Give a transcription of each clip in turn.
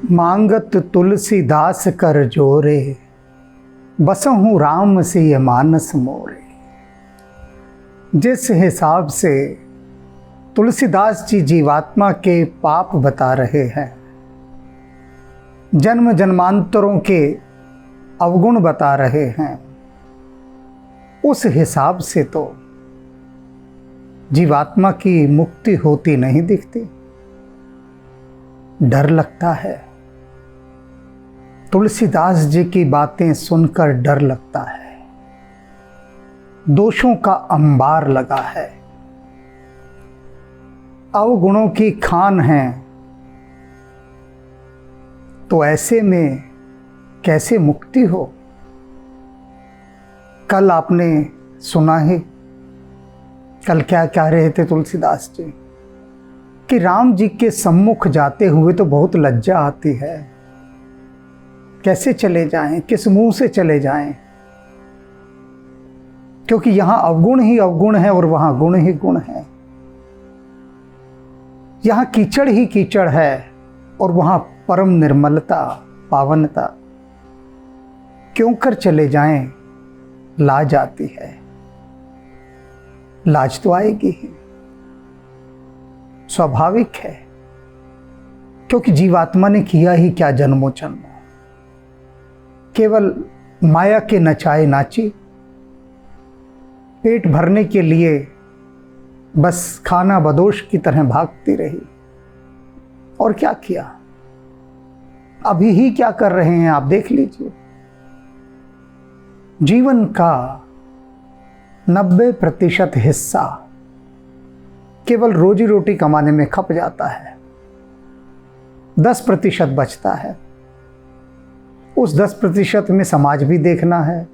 मांगत तुलसीदास कर जोरे, बसहूँ राम सिय मानस मोरे। जिस हिसाब से तुलसीदास जी जीवात्मा के पाप बता रहे हैं, जन्म जन्मांतरों के अवगुण बता रहे हैं, उस हिसाब से तो जीवात्मा की मुक्ति होती नहीं दिखती। डर लगता है, तुलसीदास जी की बातें सुनकर डर लगता है। दोषों का अंबार लगा है, अवगुणों की खान है, तो ऐसे में कैसे मुक्ति हो। कल आपने सुना ही, कल क्या कह रहे थे तुलसीदास जी कि राम जी के सम्मुख जाते हुए तो बहुत लज्जा आती है, कैसे चले जाएं, किस मुंह से चले जाएं, क्योंकि यहां अवगुण ही अवगुण है और वहां गुण ही गुण है। यहां कीचड़ ही कीचड़ है और वहां परम निर्मलता, पावनता। क्यों कर चले जाएं, लाज आती है। लाज तो आएगी ही, स्वाभाविक है, क्योंकि जीवात्मा ने किया ही क्या जन्मों जन्मों। केवल माया के नचाए नाची, पेट भरने के लिए बस खाना बदोश की तरह भागती रही। और क्या किया, अभी ही क्या कर रहे हैं आप देख लीजिए। जीवन का 90% हिस्सा केवल रोजी रोटी कमाने में खप जाता है, 10% बचता है। उस 10% में समाज भी देखना है,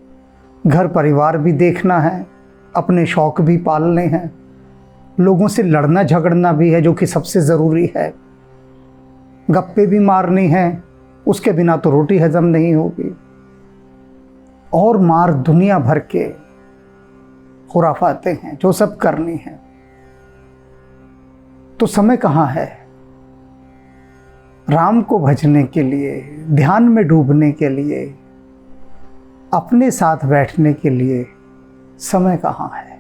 घर परिवार भी देखना है, अपने शौक भी पालने हैं, लोगों से लड़ना झगड़ना भी है जो कि सबसे ज़रूरी है, गप्पे भी मारनी हैं, उसके बिना तो रोटी हजम नहीं होगी, और मार दुनिया भर के खुराफाते हैं जो सब करनी है। तो समय कहाँ है राम को भजने के लिए, ध्यान में डूबने के लिए, अपने साथ बैठने के लिए समय कहाँ है।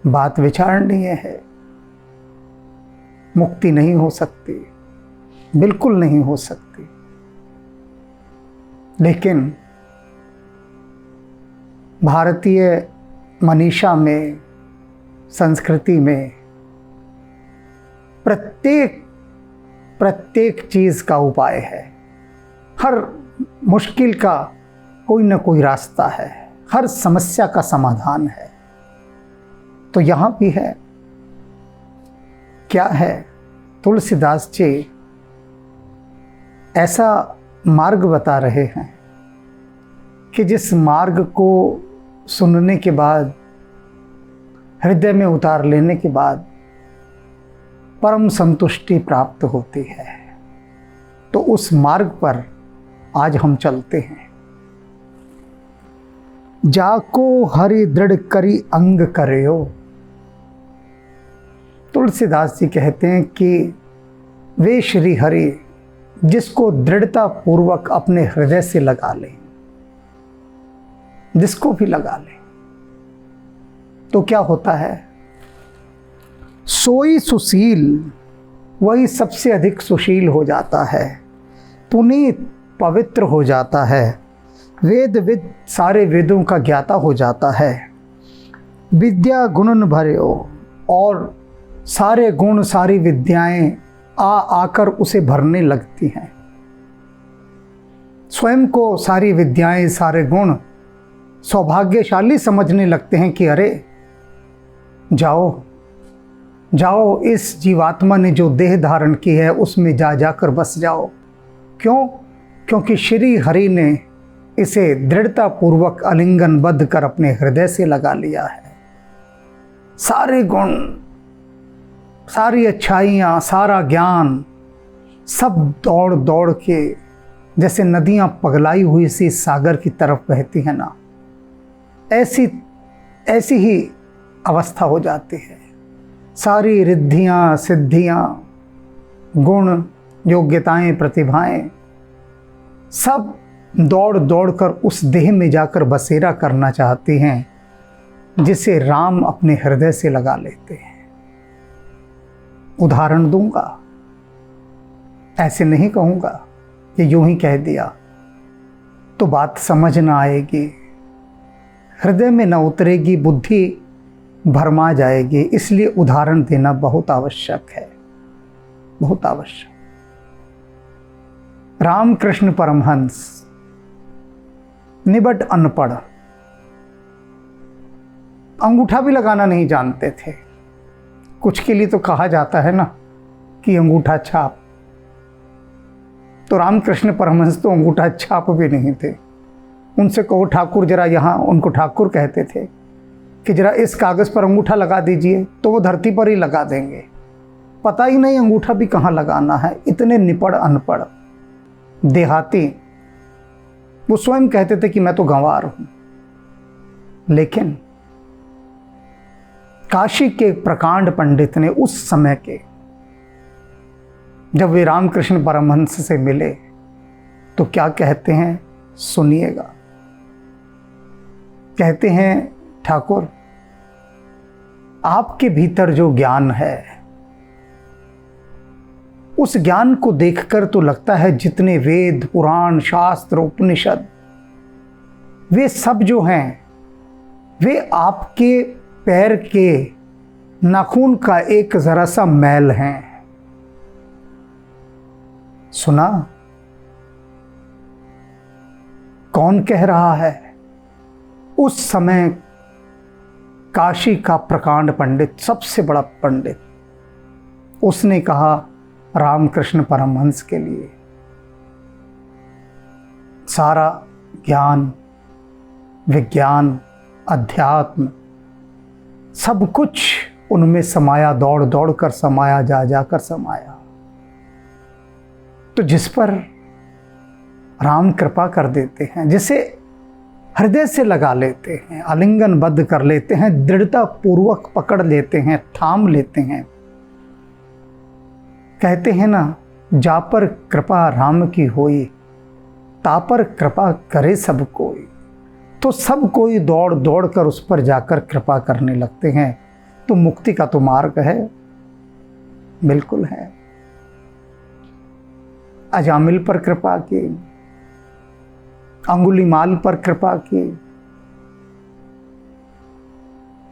बात विचारणीय है। मुक्ति नहीं हो सकती, बिल्कुल नहीं हो सकती, लेकिन भारतीय मनीषा में, संस्कृति में प्रत्येक चीज़ का उपाय है। हर मुश्किल का कोई ना कोई रास्ता है, हर समस्या का समाधान है। तो यहाँ भी है। क्या है, तुलसीदास जी ऐसा मार्ग बता रहे हैं कि जिस मार्ग को सुनने के बाद, हृदय में उतार लेने के बाद परम संतुष्टि प्राप्त होती है। तो उस मार्ग पर आज हम चलते हैं। जाको हरि दृढ़ करी अंग करयो। तुलसीदास जी कहते हैं कि वे श्री हरि जिसको दृढ़ता पूर्वक अपने हृदय से लगा लें, जिसको भी लगा लें, तो क्या होता है, सोई सुशील, वही सबसे अधिक सुशील हो जाता है, पुनीत पवित्र हो जाता है, वेद विद सारे वेदों का ज्ञाता हो जाता है, विद्या गुणन भर्यो, और सारे गुण सारी विद्याएं आकर उसे भरने लगती हैं। स्वयं को सारी विद्याएं सारे गुण सौभाग्यशाली समझने लगते हैं कि अरे जाओ जाओ, इस जीवात्मा ने जो देह धारण की है उसमें जाकर बस जाओ। क्यों? क्योंकि श्री हरि ने इसे दृढ़ता पूर्वक आलिंगनबद्ध कर अपने हृदय से लगा लिया है। सारे गुण, सारी अच्छाइयाँ, सारा ज्ञान सब दौड़ दौड़ के जैसे नदियाँ पगलाई हुई सी सागर की तरफ बहती हैं ना, ऐसी ही अवस्था हो जाती है। सारी रिद्धियाँ, सिद्धियाँ, गुण योग्यताएं, प्रतिभाएं सब दौड़ दौड़ कर उस देह में जाकर बसेरा करना चाहती हैं जिसे राम अपने हृदय से लगा लेते हैं। उदाहरण दूंगा, ऐसे नहीं कहूंगा कि यूं ही कह दिया तो बात समझ ना आएगी, हृदय में न उतरेगी, बुद्धि भरमा जाएगी। इसलिए उदाहरण देना बहुत आवश्यक है, बहुत आवश्यक। रामकृष्ण परमहंस निबट अनपढ़, अंगूठा भी लगाना नहीं जानते थे। कुछ के लिए तो कहा जाता है ना कि अंगूठा छाप, तो रामकृष्ण परमहंस तो अंगूठा छाप भी नहीं थे। उनसे कहो ठाकुर जरा यहाँ, उनको ठाकुर कहते थे, कि जरा इस कागज़ पर अंगूठा लगा दीजिए, तो वो धरती पर ही लगा देंगे। पता ही नहीं अंगूठा भी कहाँ लगाना है। इतने निपड़ अनपढ़ देहाती। वो स्वयं कहते थे कि मैं तो गंवार हूं। लेकिन काशी के प्रकांड पंडित ने उस समय के, जब वे रामकृष्ण परमहंस से मिले तो क्या कहते हैं, सुनिएगा। कहते हैं, ठाकुर आपके भीतर जो ज्ञान है, उस ज्ञान को देखकर तो लगता है जितने वेद, पुराण, शास्त्र, उपनिषद, वे सब जो हैं वे आपके पैर के नाखून का एक जरा सा मैल हैं। सुना? कौन कह रहा है? उस समय काशी का प्रकांड पंडित, सबसे बड़ा पंडित, उसने कहा रामकृष्ण परमहंस के लिए सारा ज्ञान, विज्ञान, अध्यात्म सब कुछ उनमें समाया, दौड़ दौड़ कर समाया, जा जाकर समाया। तो जिस पर राम कृपा कर देते हैं, जिसे हृदय से लगा लेते हैं, आलिंगनबद्ध कर लेते हैं, दृढ़ता पूर्वक पकड़ लेते हैं, थाम लेते हैं, कहते हैं ना, जा पर कृपा राम की होई, ता पर कृपा करे सब कोई। तो सब कोई दौड़ दौड़ कर उस पर जाकर कृपा करने लगते हैं। तो मुक्ति का तो मार्ग है, बिल्कुल है। अजामिल पर कृपा की, अंगुलीमाल पर कृपा की,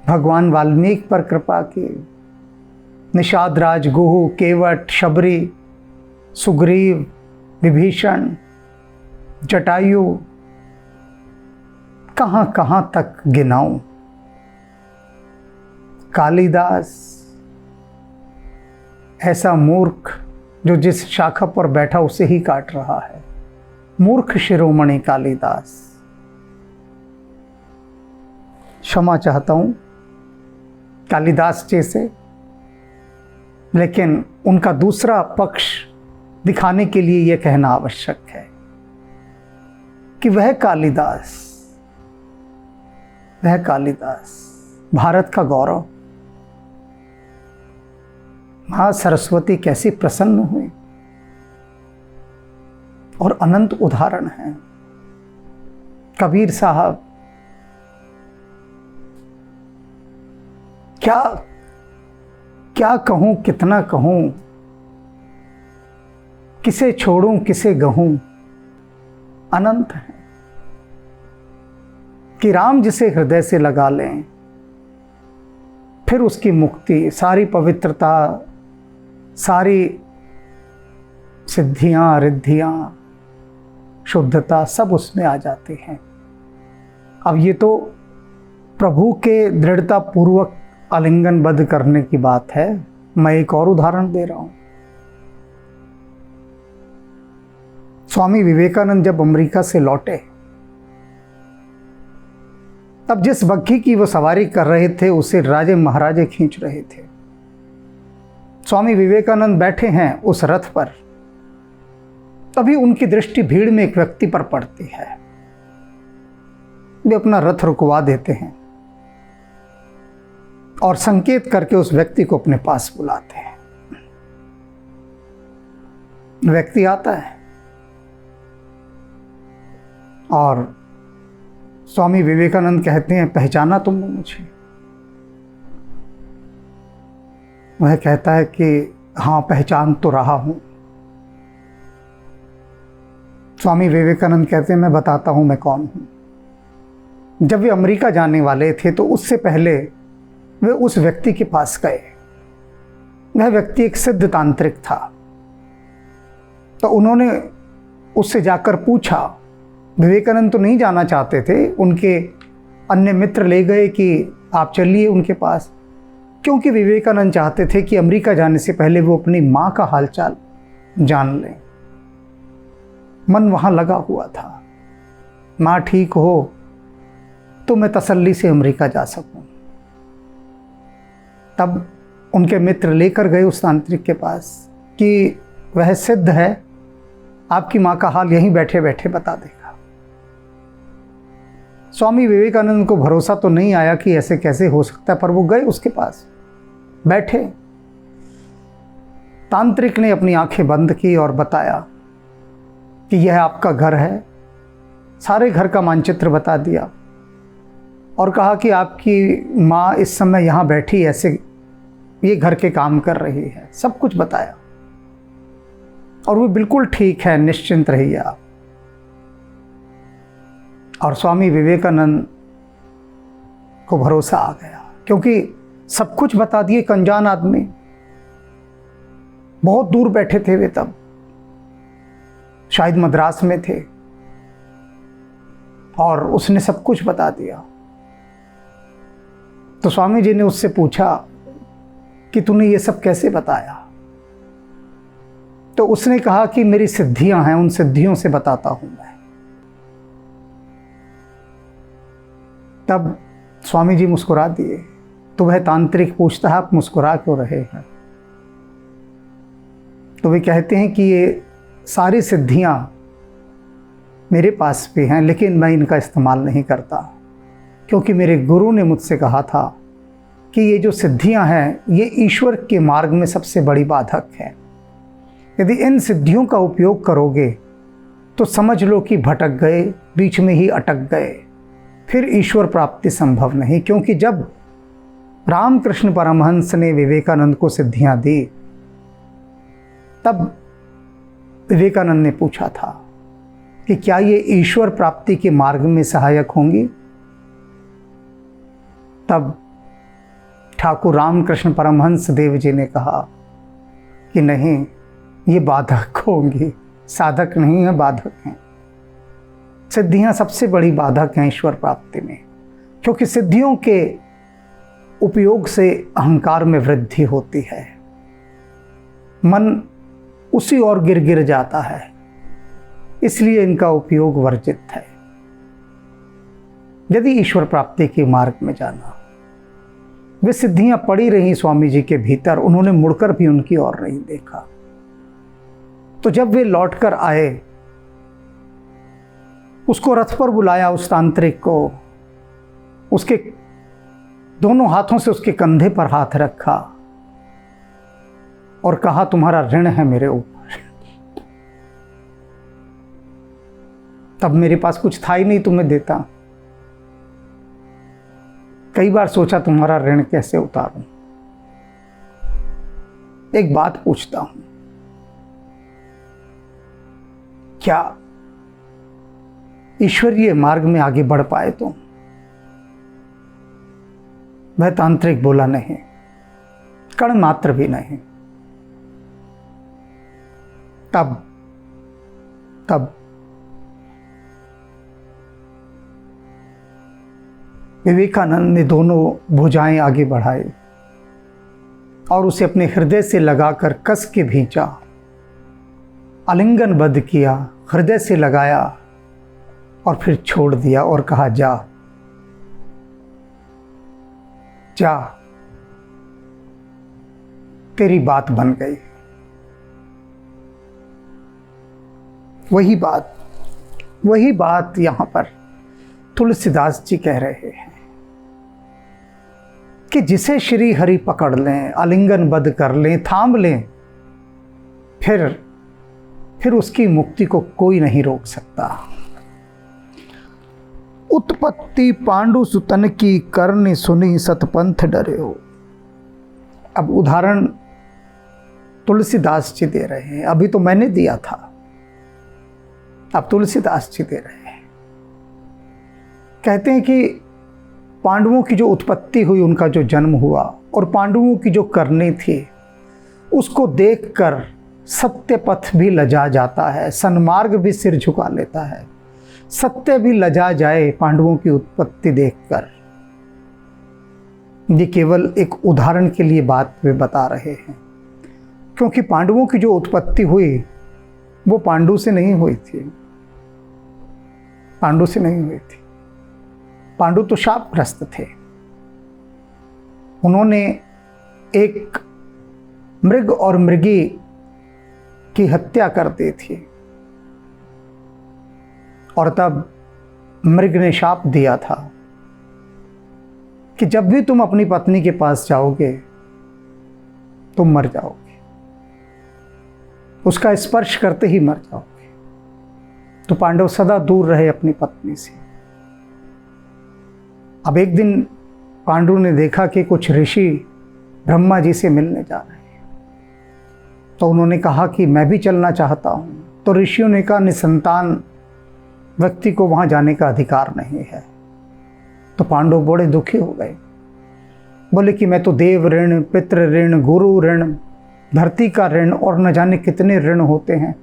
भगवान वाल्मीकि पर कृपा की, निषाद राज, गुहू, केवट, शबरी, सुग्रीव, विभीषण, जटायु, कहां कहां तक गिनाऊं। कालिदास, ऐसा मूर्ख जो जिस शाखा पर बैठा उसे ही काट रहा है। मूर्ख शिरोमणि कालिदास। क्षमा चाहता हूं कालिदास जी से, लेकिन उनका दूसरा पक्ष दिखाने के लिए यह कहना आवश्यक है कि वह कालिदास भारत का गौरव, मां सरस्वती कैसी प्रसन्न हुई, और अनंत उदाहरण हैं। कबीर साहब, क्या कहूं, कितना कहूं, किसे छोड़ूं, किसे गहूं, अनंत है। कि राम जिसे हृदय से लगा लें, फिर उसकी मुक्ति, सारी पवित्रता, सारी सिद्धियां, रिद्धियां, शुद्धता सब उसमें आ जाती हैं। अब ये तो प्रभु के दृढ़ता पूर्वक आलिंगनबद्ध करने की बात है। मैं एक और उदाहरण दे रहा हूं। स्वामी विवेकानंद जब अमेरिका से लौटे, तब जिस बग्घी की वो सवारी कर रहे थे उसे राजे महाराजे खींच रहे थे। स्वामी विवेकानंद बैठे हैं उस रथ पर, तभी उनकी दृष्टि भीड़ में एक व्यक्ति पर पड़ती है। वे अपना रथ रुकवा देते हैं और संकेत करके उस व्यक्ति को अपने पास बुलाते हैं। व्यक्ति आता है और स्वामी विवेकानंद कहते हैं, पहचाना तुमने मुझे? वह कहता है कि हाँ, पहचान तो रहा हूं। स्वामी विवेकानंद कहते हैं, मैं बताता हूं मैं कौन हूं। जब वे अमेरिका जाने वाले थे तो उससे पहले वे उस व्यक्ति के पास गए। वह व्यक्ति एक सिद्ध तांत्रिक था। तो उन्होंने उससे जाकर पूछा। विवेकानंद तो नहीं जाना चाहते थे, उनके अन्य मित्र ले गए कि आप चलिए उनके पास, क्योंकि विवेकानंद चाहते थे कि अमेरिका जाने से पहले वो अपनी माँ का हालचाल जान लें। मन वहाँ लगा हुआ था, माँ ठीक हो तो मैं तसल्ली से अमेरिका जा सकूं। तब उनके मित्र लेकर गए उस तांत्रिक के पास कि वह सिद्ध है, आपकी माँ का हाल यहीं बैठे बैठे बता देगा। स्वामी विवेकानंद को भरोसा तो नहीं आया कि ऐसे कैसे हो सकता है, पर वो गए उसके पास, बैठे। तांत्रिक ने अपनी आंखें बंद की और बताया कि यह आपका घर है। सारे घर का मानचित्र बता दिया और कहा कि आपकी माँ इस समय यहाँ बैठी ऐसे ये घर के काम कर रही है। सब कुछ बताया और वो बिल्कुल ठीक है, निश्चिंत रहिए आप। और स्वामी विवेकानंद को भरोसा आ गया, क्योंकि सब कुछ बता दिए। एक अनजान आदमी, बहुत दूर बैठे थे वे, तब शायद मद्रास में थे, और उसने सब कुछ बता दिया। तो स्वामी जी ने उससे पूछा कि तूने ये सब कैसे बताया? तो उसने कहा कि मेरी सिद्धियां हैं, उन सिद्धियों से बताता हूं मैं। तब स्वामी जी मुस्कुरा दिए। तो वह तांत्रिक पूछता है, आप मुस्कुरा क्यों रहे हैं? तो वे कहते हैं कि ये सारी सिद्धियां मेरे पास भी हैं, लेकिन मैं इनका इस्तेमाल नहीं करता, क्योंकि मेरे गुरु ने मुझसे कहा था कि ये जो सिद्धियां हैं ये ईश्वर के मार्ग में सबसे बड़ी बाधक है। यदि इन सिद्धियों का उपयोग करोगे तो समझ लो कि भटक गए, बीच में ही अटक गए, फिर ईश्वर प्राप्ति संभव नहीं। क्योंकि जब रामकृष्ण परमहंस ने विवेकानंद को सिद्धियां दी, तब विवेकानंद ने पूछा था कि क्या ये ईश्वर प्राप्ति के मार्ग में सहायक होंगी? तब ठाकुर रामकृष्ण परमहंस देव जी ने कहा कि नहीं, ये बाधक होंगी, साधक नहीं है, बाधक हैं। सिद्धियां सबसे बड़ी बाधक हैं ईश्वर प्राप्ति में, क्योंकि सिद्धियों के उपयोग से अहंकार में वृद्धि होती है, मन उसी ओर गिर गिर जाता है, इसलिए इनका उपयोग वर्जित है। यदि ईश्वर प्राप्ति के मार्ग में जाना, वे सिद्धियां पड़ी रही स्वामी जी के भीतर, उन्होंने मुड़कर भी उनकी ओर नहीं देखा। तो जब वे लौटकर आए, उसको रथ पर बुलाया, उस तांत्रिक को, उसके दोनों हाथों से उसके कंधे पर हाथ रखा और कहा, तुम्हारा ऋण है मेरे ऊपर। तब मेरे पास कुछ था ही नहीं तुम्हें देता। कई बार सोचा तुम्हारा ऋण कैसे उतारूं। एक बात पूछता हूं, क्या ईश्वरीय मार्ग में आगे बढ़ पाए तुम? वह तांत्रिक बोला, नहीं, कण मात्र भी नहीं। तब विवेकानंद ने दोनों भुजाएं आगे बढ़ाई और उसे अपने हृदय से लगाकर कस के भींचा, आलिंगनबद्ध किया, हृदय से लगाया और फिर छोड़ दिया और कहा, जा जा, तेरी बात बन गई। वही बात यहां पर तुलसीदास जी कह रहे हैं कि जिसे श्री हरि पकड़ लें, आलिंगनबद्ध कर लें, थाम लें, फिर फिर उसकी मुक्ति को कोई नहीं रोक सकता। उत्पत्ति पांडु सुतन की, करनी सुनी सतपंथ डरे हो। अब उदाहरण तुलसीदास जी दे रहे हैं, अभी तो मैंने दिया था, अब तुलसीदास जी दे रहे हैं। कहते हैं कि पांडवों की जो उत्पत्ति हुई, उनका जो जन्म हुआ और पांडवों की जो करनी थी, उसको देखकर सत्य पथ भी लजा जाता है, सन्मार्ग भी सिर झुका लेता है, सत्य भी लजा जाए पांडवों की उत्पत्ति देखकर। ये केवल एक उदाहरण के लिए बात वे बता रहे हैं, क्योंकि पांडवों की जो उत्पत्ति हुई वो पांडु से नहीं हुई थी, पांडु से नहीं हुई थी। पांडु तो शापग्रस्त थे, उन्होंने एक मृग और मृगी की हत्या कर दी थी और तब मृग ने शाप दिया था कि जब भी तुम अपनी पत्नी के पास जाओगे तुम मर जाओगे, उसका स्पर्श करते ही मर जाओगे। तो पांडव सदा दूर रहे अपनी पत्नी से। अब एक दिन पांडु ने देखा कि कुछ ऋषि ब्रह्मा जी से मिलने जा रहे हैं, तो उन्होंने कहा कि मैं भी चलना चाहता हूँ। तो ऋषियों ने कहा निसंतान व्यक्ति को वहाँ जाने का अधिकार नहीं है। तो पांडव बड़े दुखी हो गए, बोले कि मैं तो देव ऋण, पितृ ऋण, गुरु ऋण, धरती का ऋण और न जाने कितने ऋण होते हैं,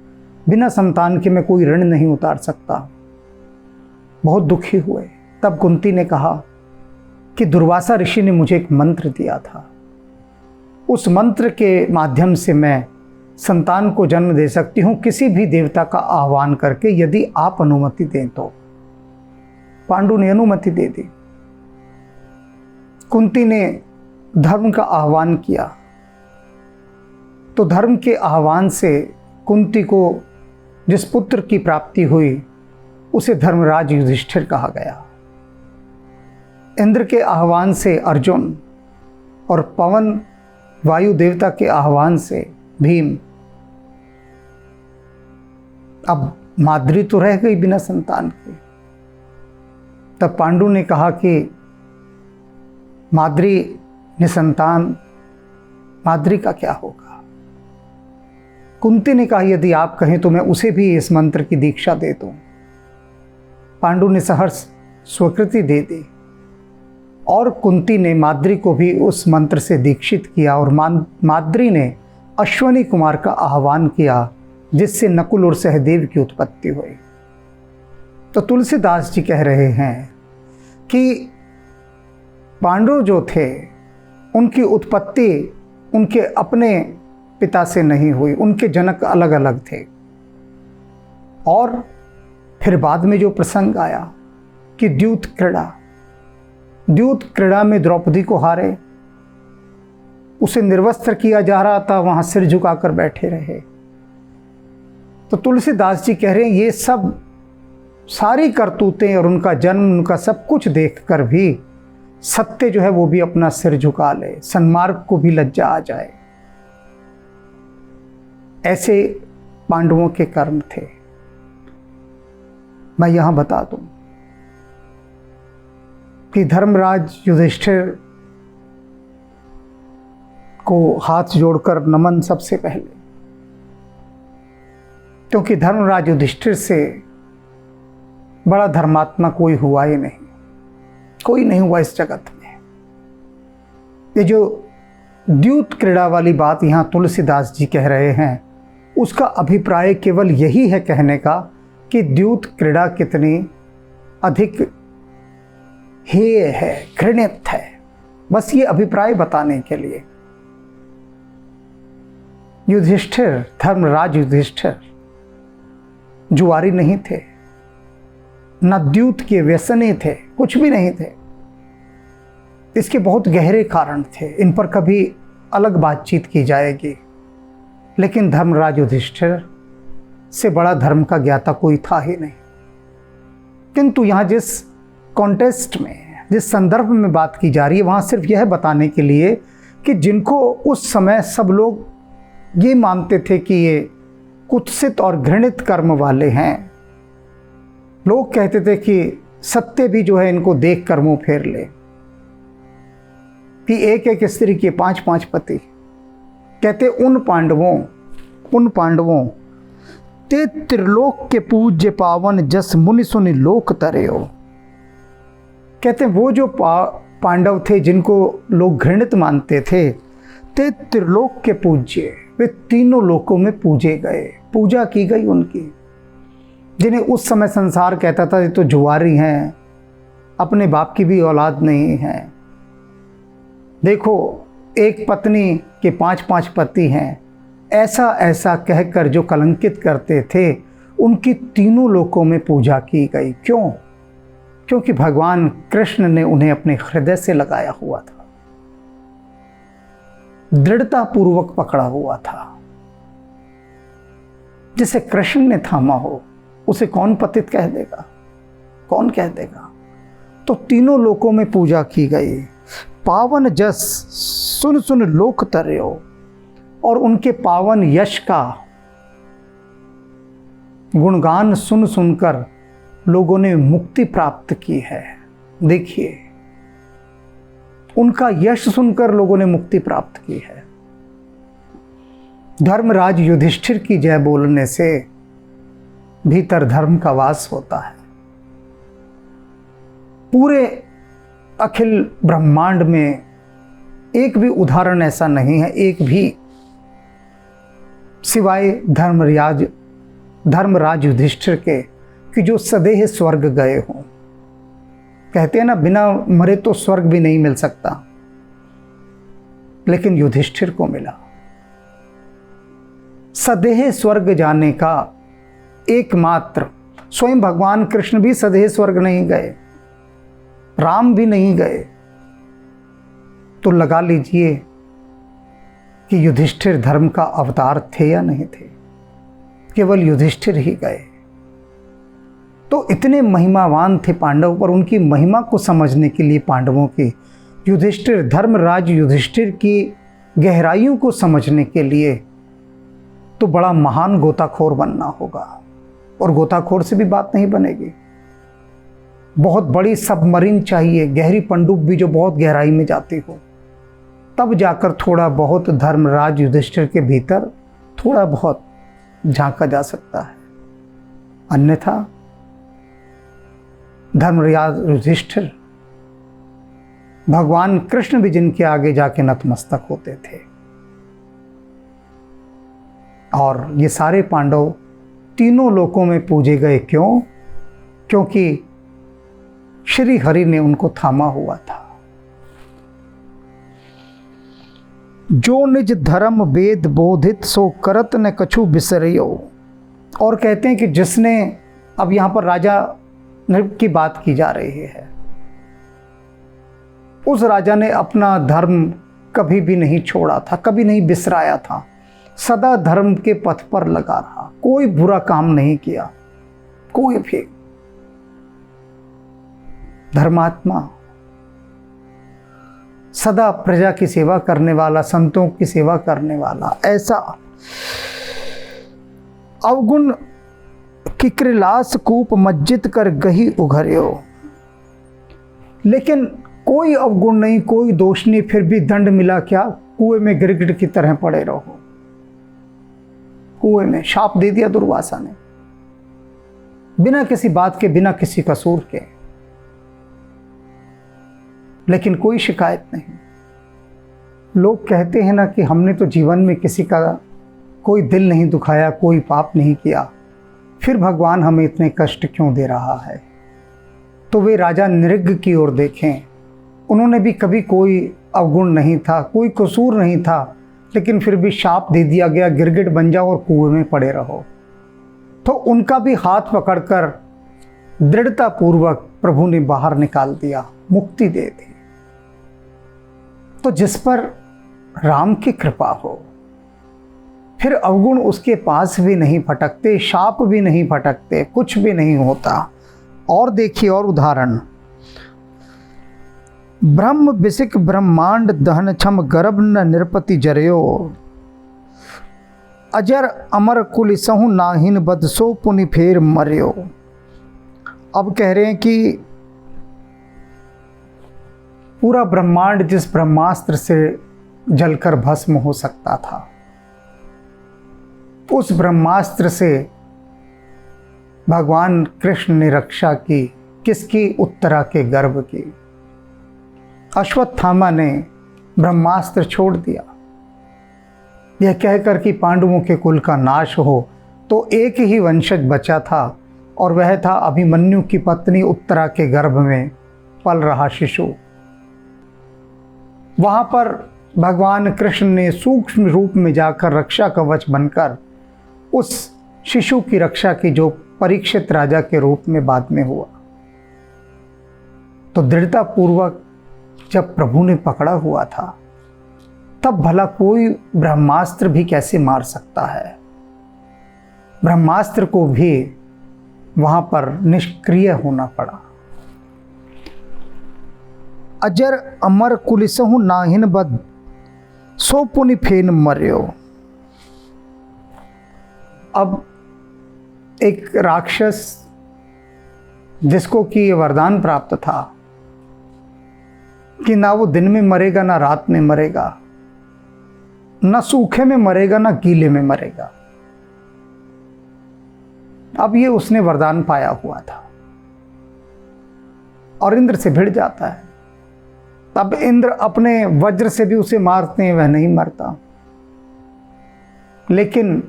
बिना संतान के मैं कोई ऋण नहीं उतार सकता। बहुत दुखी हुए। तब कुंती ने कहा कि दुर्वासा ऋषि ने मुझे एक मंत्र दिया था, उस मंत्र के माध्यम से मैं संतान को जन्म दे सकती हूँ किसी भी देवता का आह्वान करके, यदि आप अनुमति दें तो। पांडु ने अनुमति दे दी। कुंती ने धर्म का आह्वान किया, तो धर्म के आह्वान से कुंती को जिस पुत्र की प्राप्ति हुई उसे धर्मराज युधिष्ठिर कहा गया। इंद्र के आह्वान से अर्जुन और पवन वायु देवता के आह्वान से भीम। अब माद्री तो रह गई बिना संतान के। तब पांडु ने कहा कि माद्री निसंतान, माद्री का क्या होगा। कुंती ने कहा यदि आप कहें तो मैं उसे भी इस मंत्र की दीक्षा दे दूं। पांडु ने सहर्ष स्वीकृति दे दी और कुंती ने माद्री को भी उस मंत्र से दीक्षित किया और माद्री ने अश्वनी कुमार का आह्वान किया, जिससे नकुल और सहदेव की उत्पत्ति हुई। तो तुलसीदास जी कह रहे हैं कि पांडव जो थे उनकी उत्पत्ति उनके अपने पिता से नहीं हुई, उनके जनक अलग अलग थे। और फिर बाद में जो प्रसंग आया कि द्यूत क्रीड़ा में द्रौपदी को हारे, उसे निर्वस्त्र किया जा रहा था, वहां सिर झुकाकर बैठे रहे। तो तुलसीदास जी कह रहे हैं ये सब सारी करतूतें और उनका जन्म, उनका सब कुछ देखकर भी सत्य जो है वो भी अपना सिर झुका ले, सन्मार्ग को भी लज्जा आ जाए। ऐसे पांडवों के कर्म थे। मैं यहां बता दूं कि धर्मराज युधिष्ठिर को हाथ जोड़कर नमन सबसे पहले, क्योंकि धर्मराज युधिष्ठिर से बड़ा धर्मात्मा कोई हुआ ही नहीं, कोई नहीं हुआ इस जगत में। ये जो द्यूत क्रीड़ा वाली बात यहाँ तुलसीदास जी कह रहे हैं, उसका अभिप्राय केवल यही है कहने का कि द्यूत क्रीड़ा कितनी अधिक हेय है, घृणित है, बस ये अभिप्राय बताने के लिए। युधिष्ठिर, धर्मराज युधिष्ठिर जुआरी नहीं थे, न द्यूत के व्यसनी थे, कुछ भी नहीं थे। इसके बहुत गहरे कारण थे, इन पर कभी अलग बातचीत की जाएगी। लेकिन धर्मराज युधिष्ठिर से बड़ा धर्म का ज्ञाता कोई था ही नहीं। किंतु यहाँ जिस कॉन्टेस्ट में, जिस संदर्भ में बात की जा रही है, वहाँ सिर्फ यह बताने के लिए कि जिनको उस समय सब लोग ये मानते थे कि ये कुत्सित और घृणित कर्म वाले हैं। लोग कहते थे कि सत्य भी जो है इनको देख कर मुंह फेर ले, कि एक एक स्त्री के 5-5 पति। कहते उन पांडवों ते त्रिलोक के पूज्य पावन जस मुनि सुनि लोक तरेओ। कहते वो जो पांडव थे जिनको लोग घृणित मानते थे, ते त्रिलोक के पूज्य, वे तीनों लोकों में पूजे गए, पूजा की गई उनकी। जिन्हें उस समय संसार कहता था ये तो जुआरी हैं, अपने बाप की भी औलाद नहीं है। देखो एक पत्नी के 5-5 पति हैं, ऐसा ऐसा कहकर जो कलंकित करते थे, उनकी तीनों लोकों में पूजा की गई। क्यों? क्योंकि भगवान कृष्ण ने उन्हें अपने हृदय से लगाया हुआ था, दृढ़ता पूर्वक पकड़ा हुआ था। जिसे कृष्ण ने थामा हो उसे कौन पतित कह देगा, कौन कह देगा। तो तीनों लोकों में पूजा की गई। पावन जस सुन सुन लोक तर्यो, और उनके पावन यश का गुणगान सुन सुनकर लोगों ने मुक्ति प्राप्त की है। देखिए, उनका यश सुनकर लोगों ने मुक्ति प्राप्त की है। धर्मराज युधिष्ठिर की जय बोलने से भीतर धर्म का वास होता है। पूरे अखिल ब्रह्मांड में एक भी उदाहरण ऐसा नहीं है, एक भी, सिवाय धर्मराज युधिष्ठिर के, कि जो सदेह स्वर्ग गए हों। कहते हैं ना, बिना मरे तो स्वर्ग भी नहीं मिल सकता, लेकिन युधिष्ठिर को मिला। सदेह स्वर्ग जाने का एकमात्र, स्वयं भगवान कृष्ण भी सदेह स्वर्ग नहीं गए, राम भी नहीं गए, तो लगा लीजिए कि युधिष्ठिर धर्म का अवतार थे या नहीं थे। केवल युधिष्ठिर ही गए। तो इतने महिमावान थे पांडव, पर उनकी महिमा को समझने के लिए पांडवों की, युधिष्ठिर, धर्मराज युधिष्ठिर की गहराइयों को समझने के लिए तो बड़ा महान गोताखोर बनना होगा। और गोताखोर से भी बात नहीं बनेगी, बहुत बड़ी सबमरीन चाहिए, गहरी पनडुब्बी जो बहुत गहराई में जाती हो, तब जाकर थोड़ा बहुत धर्मराज युधिष्ठिर के भीतर थोड़ा बहुत झांका जा सकता है। अन्यथा धर्मराज युधिष्ठिर, भगवान कृष्ण भी जिनके आगे जाके नतमस्तक होते थे। और ये सारे पांडव तीनों लोकों में पूजे गए। क्यों? क्योंकि श्री हरि ने उनको थामा हुआ था। जो निज धर्म वेद बोधित सो करत न कछु बिसरियो। और कहते हैं कि जिसने, अब यहां पर राजा की बात की जा रही है, उस राजा ने अपना धर्म कभी भी नहीं छोड़ा था, कभी नहीं बिसराया था, सदा धर्म के पथ पर लगा रहा, कोई बुरा काम नहीं किया, कोई भी। धर्मात्मा, सदा प्रजा की सेवा करने वाला, संतों की सेवा करने वाला, ऐसा अवगुण किक्रिलास कूप मज्जित कर गही उघर्यो। लेकिन कोई अवगुण नहीं, कोई दोष नहीं, फिर भी दंड मिला क्या? कुएं में गिरगिट की तरह पड़े रहो। कुएं में शाप दे दिया दुर्वासा ने, बिना किसी बात के, बिना किसी कसूर के, लेकिन कोई शिकायत नहीं। लोग कहते हैं ना कि हमने तो जीवन में किसी का कोई दिल नहीं दुखाया, कोई पाप नहीं किया, फिर भगवान हमें इतने कष्ट क्यों दे रहा है? तो वे राजा नृग की ओर देखें, उन्होंने भी कभी कोई अवगुण नहीं था, कोई कसूर नहीं था, लेकिन फिर भी शाप दे दिया गया, गिरगिट बन जाओ और कुएं में पड़े रहो। तो उनका भी हाथ पकड़कर दृढ़ता पूर्वक प्रभु ने बाहर निकाल दिया, मुक्ति दे दी। तो जिस पर राम की कृपा हो, फिर अवगुण उसके पास भी नहीं फटकते, शाप भी नहीं फटकते, कुछ भी नहीं होता। और देखिए और उदाहरण, ब्रह्म विसिक ब्रह्मांड दहन क्षम गर्भ न निरपति जरयो। अजर अमर कुल सहु नाहिन बद सो पुनि फेर मर्यो। अब कह रहे हैं कि पूरा ब्रह्मांड जिस ब्रह्मास्त्र से जलकर भस्म हो सकता था, उस ब्रह्मास्त्र से भगवान कृष्ण ने रक्षा की किसकी? उत्तरा के गर्भ की। अश्वत्थामा ने ब्रह्मास्त्र छोड़ दिया, यह कहकर कि पांडवों के कुल का नाश हो। तो एक ही वंशज बचा था और वह था अभिमन्यु की पत्नी उत्तरा के गर्भ में पल रहा शिशु। वहां पर भगवान कृष्ण ने सूक्ष्म रूप में जाकर रक्षा कवच बनकर उस शिशु की रक्षा की, जो परीक्षित राजा के रूप में बाद में हुआ। तो दृढ़ता पूर्वक जब प्रभु ने पकड़ा हुआ था, तब भला कोई ब्रह्मास्त्र भी कैसे मार सकता है? ब्रह्मास्त्र को भी वहां पर निष्क्रिय होना पड़ा। अजर अमर कुलिसहु नाहिन बद सो पुनि फेन मर्यो। अब एक राक्षस जिसको कि ये वरदान प्राप्त था कि ना वो दिन में मरेगा ना रात में मरेगा, ना सूखे में मरेगा ना गीले में मरेगा, अब ये उसने वरदान पाया हुआ था और इंद्र से भिड़ जाता है। तब इंद्र अपने वज्र से भी उसे मारते हैं, वह नहीं मरता। लेकिन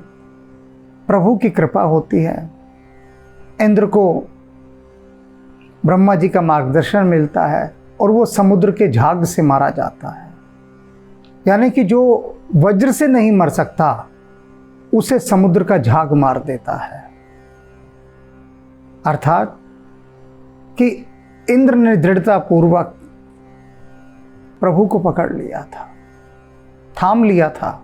प्रभु की कृपा होती है, इंद्र को ब्रह्मा जी का मार्गदर्शन मिलता है और वो समुद्र के झाग से मारा जाता है। यानी कि जो वज्र से नहीं मर सकता, उसे समुद्र का झाग मार देता है। अर्थात कि इंद्र ने दृढ़ता पूर्वक प्रभु को पकड़ लिया था, थाम लिया था।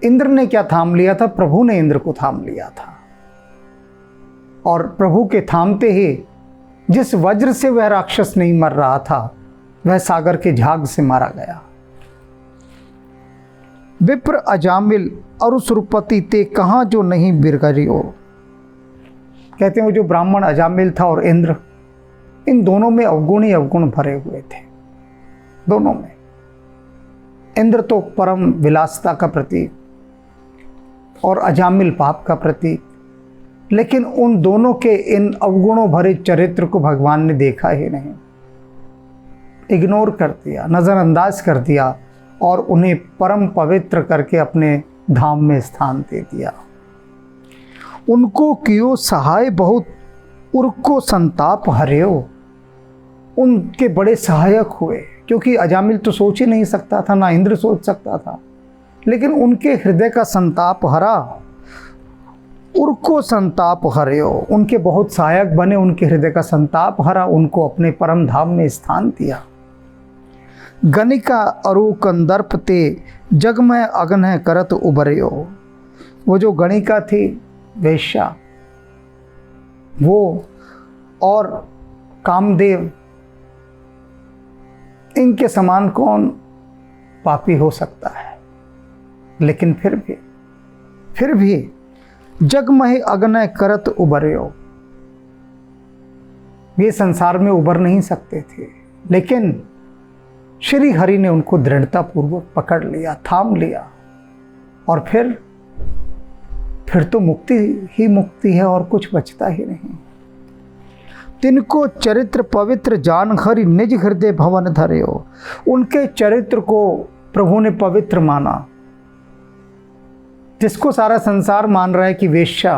इंद्र ने क्या थाम लिया था? प्रभु ने इंद्र को थाम लिया था। और प्रभु के थामते ही जिस वज्र से वह राक्षस नहीं मर रहा था, वह सागर के झाग से मारा गया। विप्र अजामिल अरुसुरपति ते कहाँ जो नहीं बिरगरियो। कहते हैं वो जो ब्राह्मण अजामिल था और इंद्र, इन दोनों में अवगुण ही अवगुण भरे हुए थे। दोनों में इंद्र तो परम विलासिता का प्रतीक और अजामिल पाप का प्रतीक, लेकिन उन दोनों के इन अवगुणों भरे चरित्र को भगवान ने देखा ही नहीं, इग्नोर कर दिया, नज़रअंदाज कर दिया और उन्हें परम पवित्र करके अपने धाम में स्थान दे दिया। उनको कियो सहाय बहुत उनको संताप हर्यो। उनके बड़े सहायक हुए, क्योंकि अजामिल तो सोच ही नहीं सकता था, ना इंद्र सोच सकता था, लेकिन उनके हृदय का संताप हरा। उनको संताप हर्यो, उनके बहुत सहायक बने, उनके हृदय का संताप हरा, उनको अपने परम धाम में स्थान दिया। गणिका अरु कंदर्प ते जग में अगन है करत उबर्यो। वो जो गणिका थी वेश्या, वो और कामदेव, इनके समान कौन पापी हो सकता है? लेकिन फिर भी जग में अग्नय करत उबर्यो, ये संसार में उबर नहीं सकते थे, लेकिन श्री हरि ने उनको दृढ़ता पूर्वक पकड़ लिया, थाम लिया। और फिर तो मुक्ति ही मुक्ति है और कुछ बचता ही नहीं। तिनको चरित्र पवित्र जान हरि निज हृदय भवन धर्यो। उनके चरित्र को प्रभु ने पवित्र माना। जिसको सारा संसार मान रहा है कि वेश्या,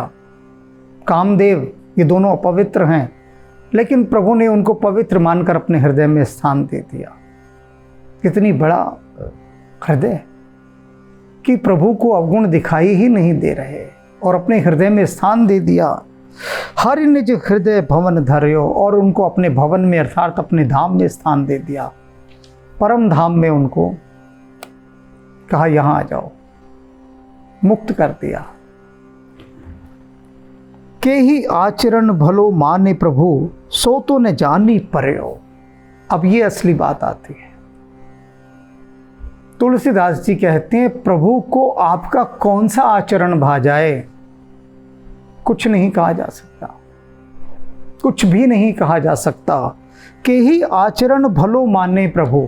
कामदेव ये दोनों अपवित्र हैं, लेकिन प्रभु ने उनको पवित्र मानकर अपने हृदय में स्थान दे दिया। कितनी बड़ा हृदय कि प्रभु को अवगुण दिखाई ही नहीं दे रहे और अपने हृदय में स्थान दे दिया। हरि निज हृदय भवन धर्यो, और उनको अपने भवन में अर्थात अपने धाम में स्थान दे दिया। परम धाम में उनको कहा यहां आ जाओ, मुक्त कर दिया। के ही आचरण भलो माने प्रभु, सो तो न जानी पर्यो। अब ये असली बात आती है। तुलसीदास जी कहते हैं, प्रभु को आपका कौन सा आचरण भा जाए, कुछ नहीं कहा जा सकता, कुछ भी नहीं कहा जा सकता। के ही आचरण भलो माने प्रभु।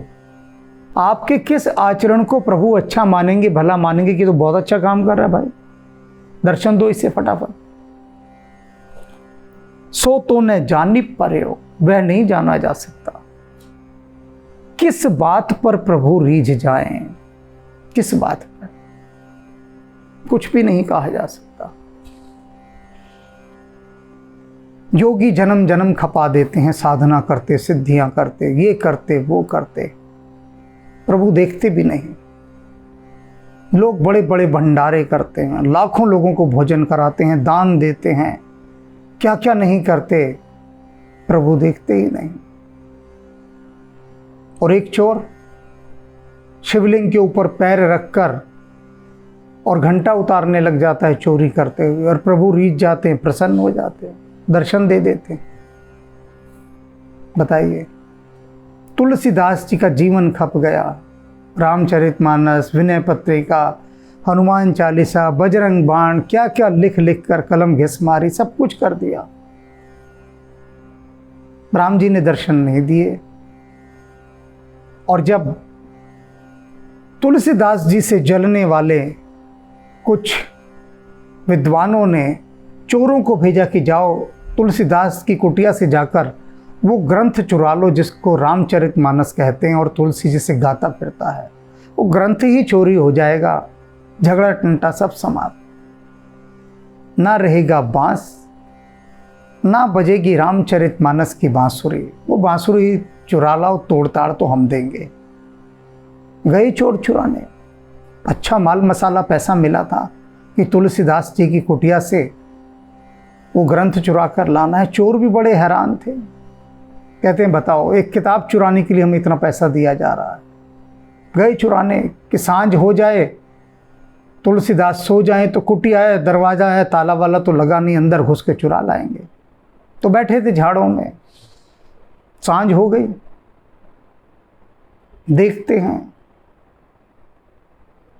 आपके किस आचरण को प्रभु अच्छा मानेंगे, भला मानेंगे कि तो बहुत अच्छा काम कर रहा है भाई, दर्शन दो इसे फटाफट। सो तो न जानी परे हो, वह नहीं जाना जा सकता। किस बात पर प्रभु रीझ जाएं, किस बात पर, कुछ भी नहीं कहा जा सकता। योगी जन्म जन्म खपा देते हैं, साधना करते, सिद्धियां करते, ये करते वो करते, प्रभु देखते भी नहीं। लोग बड़े बड़े भंडारे करते हैं, लाखों लोगों को भोजन कराते हैं, दान देते हैं, क्या क्या नहीं करते, प्रभु देखते ही नहीं। और एक चोर शिवलिंग के ऊपर पैर रखकर और घंटा उतारने लग जाता है चोरी करते हुए, और प्रभु रीझ जाते हैं, प्रसन्न हो जाते हैं, दर्शन दे देते हैं। बताइए, तुलसीदास जी का जीवन खप गया। रामचरितमानस, विनय पत्रिका, हनुमान चालीसा, बजरंग बाण, क्या क्या लिख लिख कर कलम घिस मारी, सब कुछ कर दिया। राम जी ने दर्शन नहीं दिए। और जब तुलसीदास जी से जलने वाले कुछ विद्वानों ने चोरों को भेजा कि जाओ तुलसीदास की कुटिया से जाकर वो ग्रंथ चुरा लो जिसको रामचरितमानस कहते हैं और तुलसी जी से गाता फिरता है, वो ग्रंथ ही चोरी हो जाएगा, झगड़ा टंटा सब समाप्त। ना रहेगा बांस, ना बजेगी रामचरितमानस की बांसुरी, वो बांसुरी चुरा लाओ, तोड़ ताड़ तो हम देंगे। गए चोर चुराने, अच्छा माल मसाला पैसा मिला था कि तुलसीदास जी की कुटिया से वो ग्रंथ चुरा कर लाना है। चोर भी बड़े हैरान थे, कहते हैं बताओ एक किताब चुराने के लिए हमें इतना पैसा दिया जा रहा है। गए चुराने कि सांझ हो जाए, तुलसीदास सो जाए तो कुटिया है, दरवाज़ा है, ताला वाला तो लगा नहीं, अंदर घुस के चुरा लाएंगे। तो बैठे थे झाड़ों में, सांझ हो गई, देखते हैं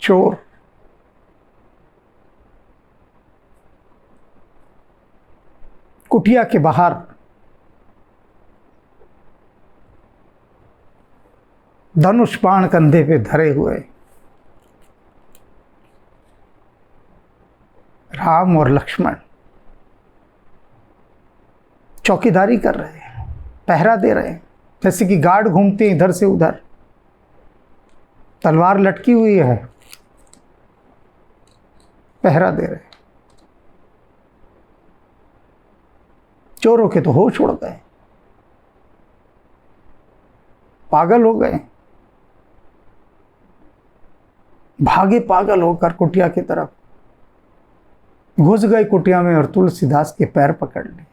चोर कुटिया के बाहर धनुष बाण कंधे पे धरे हुए राम और लक्ष्मण चौकीदारी कर रहे हैं, पहरा दे रहे हैं, जैसे कि गार्ड घूमते हैं इधर से उधर, तलवार लटकी हुई है, पहरा दे रहे हैं। चोरों के तो होश उड़ गए, पागल हो गए, भागे पागल होकर कुटिया की तरफ, घुस गए कुटिया में और तुलसीदास के पैर पकड़ लिए।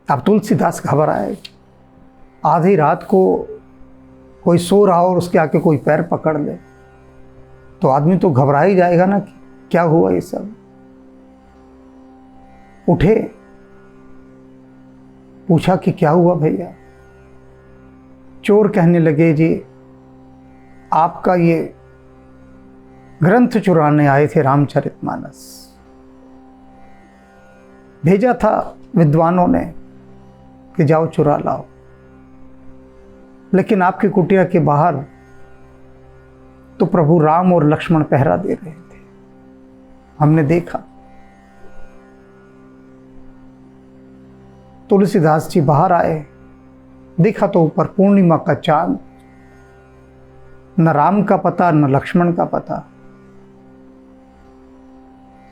अब तुलसीदास घबराए, आधी रात को कोई सो रहा हो और उसके आके कोई पैर पकड़ ले तो आदमी तो घबरा ही जाएगा ना कि क्या हुआ ये सब। उठे, पूछा कि क्या हुआ भैया। चोर कहने लगे जी आपका ये ग्रंथ चुराने आए थे रामचरितमानस, भेजा था विद्वानों ने कि जाओ चुरा लाओ, लेकिन आपकी कुटिया के बाहर तो प्रभु राम और लक्ष्मण पहरा दे रहे थे, हमने देखा। तुलसीदास जी बाहर आए, देखा तो ऊपर पूर्णिमा का चांद, न राम का पता न लक्ष्मण का पता।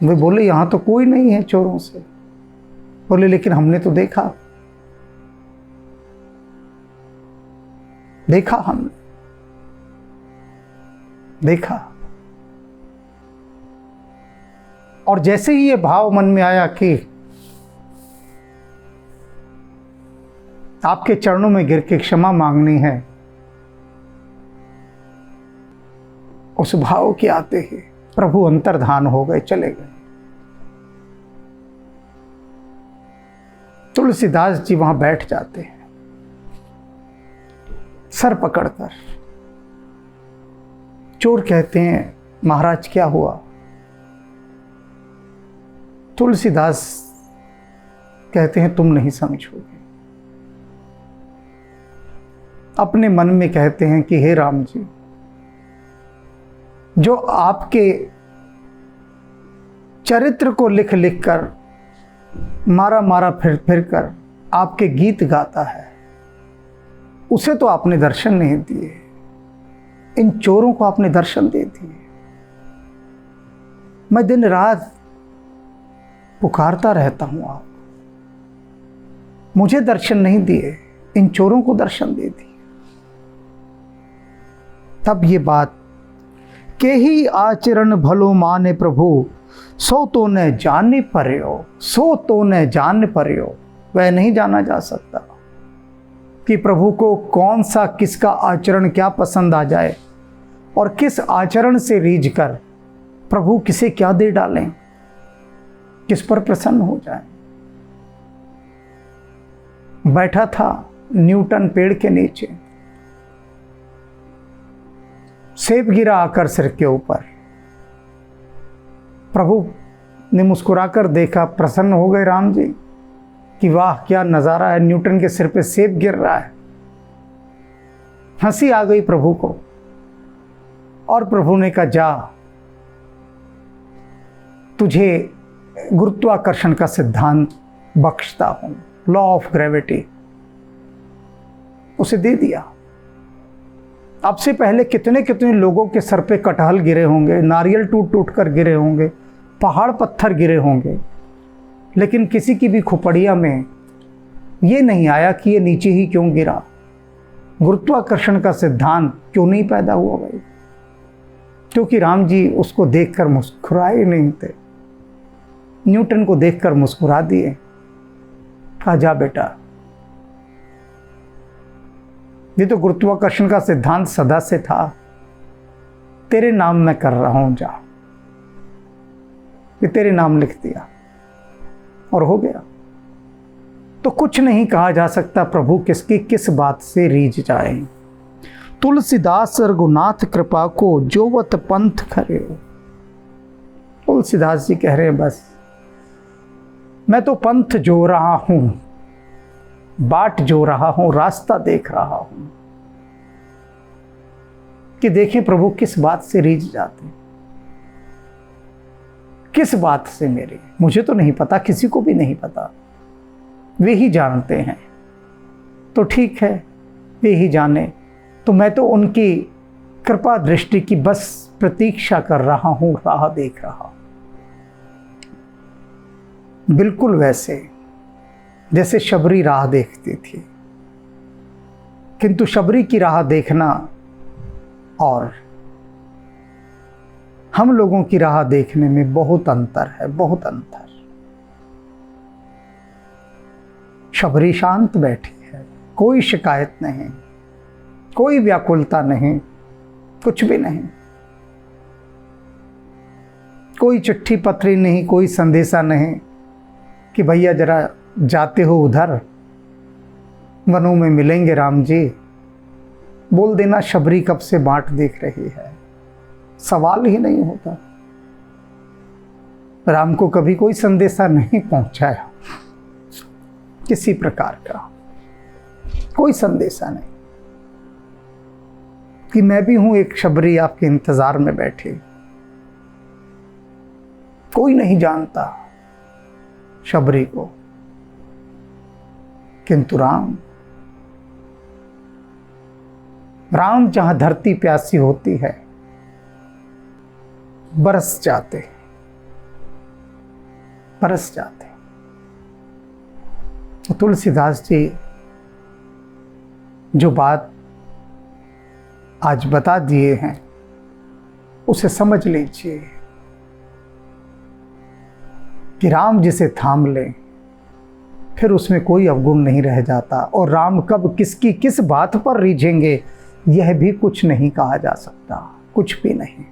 वे बोले यहां तो कोई नहीं है चोरों से। बोले लेकिन हमने तो देखा, देखा, हमने देखा। और जैसे ही ये भाव मन में आया कि आपके चरणों में गिर के क्षमा मांगनी है, उस भाव के आते ही प्रभु अंतर्धान हो गए, चले गए। तुलसीदास जी वहां बैठ जाते हैं, सर पकड़कर चोर कहते हैं, महाराज क्या हुआ? तुलसीदास कहते हैं, तुम नहीं समझोगे। अपने मन में कहते हैं कि हे राम जी, जो आपके चरित्र को लिख लिख कर, मारा मारा फिर फिर कर आपके गीत गाता है, उसे तो आपने दर्शन नहीं दिए, इन चोरों को आपने दर्शन दे दिए। मैं दिन रात पुकारता रहता हूं, आप मुझे दर्शन नहीं दिए, इन चोरों को दर्शन दे दिए। तब ये बात के ही आचरण भलो माने प्रभु, सो तो न जाने पर्यो, सो तो न जान पर्यो। वह नहीं जाना जा सकता कि प्रभु को कौन सा, किसका आचरण क्या पसंद आ जाए और किस आचरण से रीझ कर प्रभु किसे क्या दे डालें, किस पर प्रसन्न हो जाए। बैठा था न्यूटन पेड़ के नीचे, सेब गिरा आकर सिर के ऊपर। प्रभु ने मुस्कुराकर देखा, प्रसन्न हो गए राम जी कि वाह क्या नजारा है, न्यूटन के सिर पे सेब गिर रहा है। हंसी आ गई प्रभु को और प्रभु ने कहा, जा, तुझे गुरुत्वाकर्षण का सिद्धांत बख्शता हूं, लॉ ऑफ ग्रेविटी। उसे दे दिया। अब से पहले कितने कितने लोगों के सर पे कटहल गिरे होंगे, नारियल टूट टूट कर गिरे होंगे, पहाड़ पत्थर गिरे होंगे, लेकिन किसी की भी खोपड़िया में ये नहीं आया कि ये नीचे ही क्यों गिरा। गुरुत्वाकर्षण का सिद्धांत क्यों नहीं पैदा हुआ भाई? क्योंकि राम जी उसको देखकर मुस्कुराए नहीं थे, न्यूटन को देखकर मुस्कुरा दिए। कहा, जा बेटा, ये तो गुरुत्वाकर्षण का सिद्धांत सदा से था, तेरे नाम मैं कर रहा हूं, जा। ये तेरे नाम लिख दिया और हो गया। तो कुछ नहीं कहा जा सकता प्रभु किसकी किस बात से रीझ जाए। तुलसीदास रघुनाथ कृपा को जोवत पंथ खरे। तुलसीदास जी कह रहे हैं, बस मैं तो पंथ जो रहा हूं, बाट जो रहा हूं, रास्ता देख रहा हूं कि देखें प्रभु किस बात से रीझ जाते, किस बात से। मेरे मुझे तो नहीं पता, किसी को भी नहीं पता, वे ही जानते हैं। तो ठीक है, वे ही जाने, तो मैं तो उनकी कृपा दृष्टि की बस प्रतीक्षा कर रहा हूं, राह देख रहा हूं। बिल्कुल वैसे जैसे शबरी राह देखती थी, किंतु शबरी की राह देखना और हम लोगों की राह देखने में बहुत अंतर है, बहुत अंतर। शबरी शांत बैठी है, कोई शिकायत नहीं, कोई व्याकुलता नहीं, कुछ भी नहीं, कोई चिट्ठी पत्री नहीं, कोई संदेशा नहीं कि भैया जरा जाते हो उधर, वनों में मिलेंगे राम जी, बोल देना शबरी कब से बाट देख रही है। सवाल ही नहीं होता। राम को कभी कोई संदेशा नहीं पहुंचाया, किसी प्रकार का कोई संदेशा नहीं कि मैं भी हूं एक शबरी आपके इंतजार में बैठी। कोई नहीं जानता शबरी को, किंतु राम जहां धरती प्यासी होती है, बरस जाते, बरस जाते। तो तुलसीदास जी जो बात आज बता दिए हैं, उसे समझ लीजिए कि राम जिसे थाम ले फिर उसमें कोई अवगुण नहीं रह जाता, और राम कब किसकी किस बात पर रीझेंगे यह भी कुछ नहीं कहा जा सकता, कुछ भी नहीं।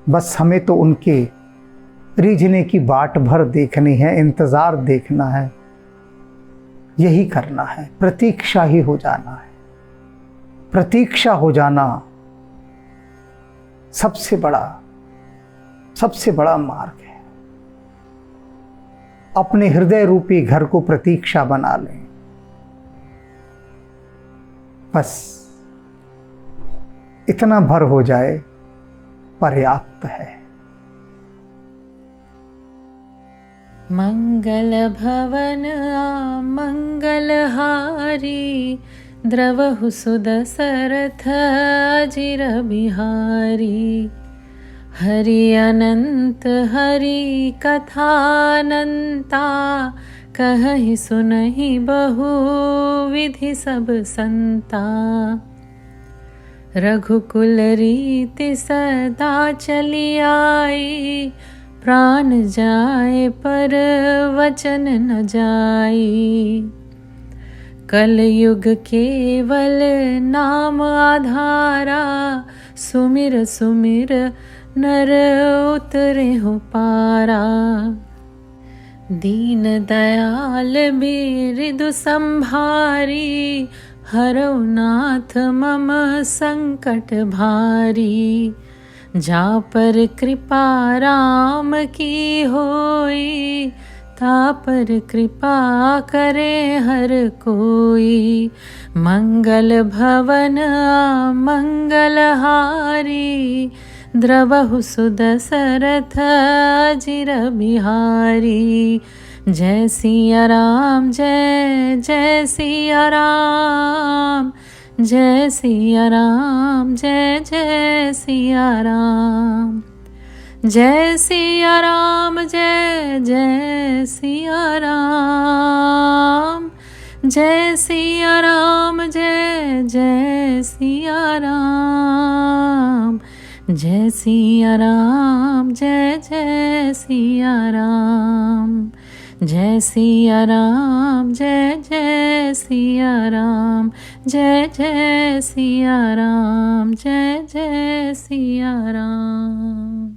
बस हमें तो उनके रीझने की बाट भर देखनी है, इंतज़ार देखना है, यही करना है, प्रतीक्षा ही हो जाना है। प्रतीक्षा हो जाना सबसे बड़ा मार्ग है। अपने हृदय रूपी घर को प्रतीक्षा बना लें, बस इतना भर हो जाए पर्याप्त है। मंगल भवन मंगलहारी, द्रवहु सुदशरथ अजिर बिहारी। हरि अनंत हरि कथानंता, कहहि सुनहि बहु विधि सब संता। रघुकुल रीति सदा चली आई, प्राण जाए पर वचन न जाई। कलयुग केवल नाम आधारा, सुमिर सुमिर नर उतरे हो पारा। दीन दयाल बिरदु संभारी, हरौ नाथ मम संकट भारी। जा पर कृपा राम की होई, ता पर कृपा करे हर कोई। मंगल भवन मंगलहारी, द्रवहु सुदशरथ अजिर बिहारी। जय सिया राम जय जय सिया राम, जय सिया राम जय जय सिया राम। जय सिया राम जय जय सिया राम, जय सिया राम जय जय सिया राम। जय सिया राम जय जय सिया राम, जय सिया राम जय जय सिया राम। जय जय सिया राम जय जय सिया राम।